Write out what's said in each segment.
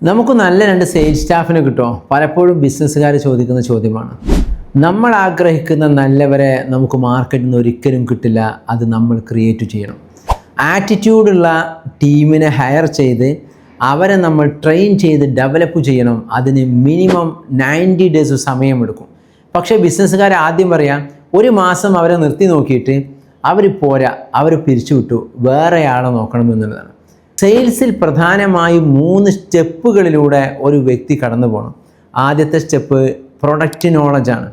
നമുക്ക് നല്ല രണ്ട് സെയിൽസ് സ്റ്റാഫിനെ കിട്ടുമോ? പലപ്പോഴും ബിസിനസ്സുകാർ ചോദിക്കുന്ന ചോദ്യമാണ്. നമ്മൾ ആഗ്രഹിക്കുന്ന നല്ലവരെ നമുക്ക് മാർക്കറ്റിൽ നിന്ന് ഒരിക്കലും കിട്ടില്ല. അത് നമ്മൾ ക്രിയേറ്റ് ചെയ്യണം. ആറ്റിറ്റ്യൂഡുള്ള ടീമിനെ ഹയർ ചെയ്ത് അവരെ നമ്മൾ ട്രെയിൻ ചെയ്ത് ഡെവലപ്പ് ചെയ്യണം. അതിന് മിനിമം 90 ഡേയ്സ് സമയമെടുക്കും. പക്ഷേ ബിസിനസ്സുകാർ ആദ്യം പറയാം, ഒരു മാസം അവരെ നിർത്തി നോക്കിയിട്ട് അവർ പോരാ, അവർ പിരിച്ചുവിട്ടു, വേറെ ആളെ നോക്കണമെന്നുള്ളതാണ്. സെയിൽസിൽ പ്രധാനമായും 3 സ്റ്റെപ്പുകളിലൂടെ ഒരു വ്യക്തി കടന്നു പോകണം. ആദ്യത്തെ സ്റ്റെപ്പ് പ്രൊഡക്റ്റ് നോളജാണ്,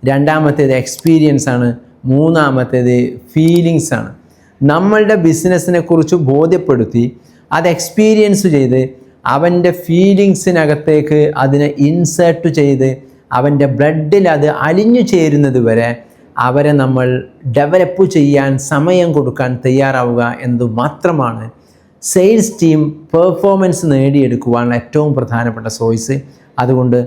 രണ്ടാമത്തേത് എക്സ്പീരിയൻസ് ആണ്, മൂന്നാമത്തേത് ഫീലിങ്സ് ആണ്. നമ്മളുടെ ബിസിനസ്സിനെ കുറിച്ച് ബോധ്യപ്പെടുത്തി അത് എക്സ്പീരിയൻസ് ചെയ്ത് അവൻ്റെ ഫീലിങ്സിനകത്തേക്ക് അതിനെ ഇൻസേർട്ട് ചെയ്ത് അവൻ്റെ ബ്ലഡിൽ അത് അലിഞ്ഞു ചേരുന്നത് വരെ അവരെ നമ്മൾ ഡെവലപ്പ് ചെയ്യാൻ സമയം കൊടുക്കാൻ തയ്യാറാവുക എന്നത് മാത്രമാണ് സെയിൽസ് ടീം പെർഫോമൻസ് നേടിയെടുക്കുവാനുള്ള ഏറ്റവും പ്രധാനപ്പെട്ട ചോയ്സ്. അതുകൊണ്ട്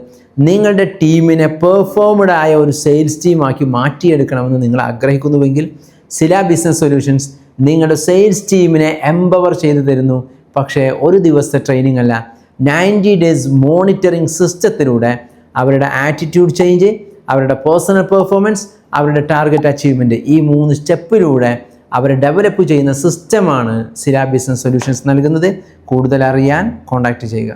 നിങ്ങളുടെ ടീമിനെ പെർഫോമഡ് ആയ ഒരു സെയിൽസ് ടീമാക്കി മാറ്റിയെടുക്കണമെന്ന് നിങ്ങൾ ആഗ്രഹിക്കുന്നുവെങ്കിൽ സില ബിസിനസ് സൊല്യൂഷൻസ് നിങ്ങളുടെ സെയിൽസ് ടീമിനെ എംപവർ ചെയ്തു തരുന്നു. പക്ഷേ ഒരു ദിവസത്തെ ട്രെയിനിങ് അല്ല, 90 ഡേയ്സ് മോണിറ്ററിങ് സിസ്റ്റത്തിലൂടെ അവരുടെ ആറ്റിറ്റ്യൂഡ് ചേഞ്ച്, അവരുടെ പേഴ്സണൽ പെർഫോമൻസ്, അവരുടെ ടാർഗറ്റ് അച്ചീവ്മെൻറ്റ്, ഈ 3 സ്റ്റെപ്പിലൂടെ അവരെ ഡെവലപ്പ് ചെയ്യുന്ന സിസ്റ്റമാണ് സില ബിസിനസ് സൊല്യൂഷൻസ് നൽകുന്നത്. കൂടുതൽ അറിയാൻ കോൺടാക്റ്റ് ചെയ്യുക.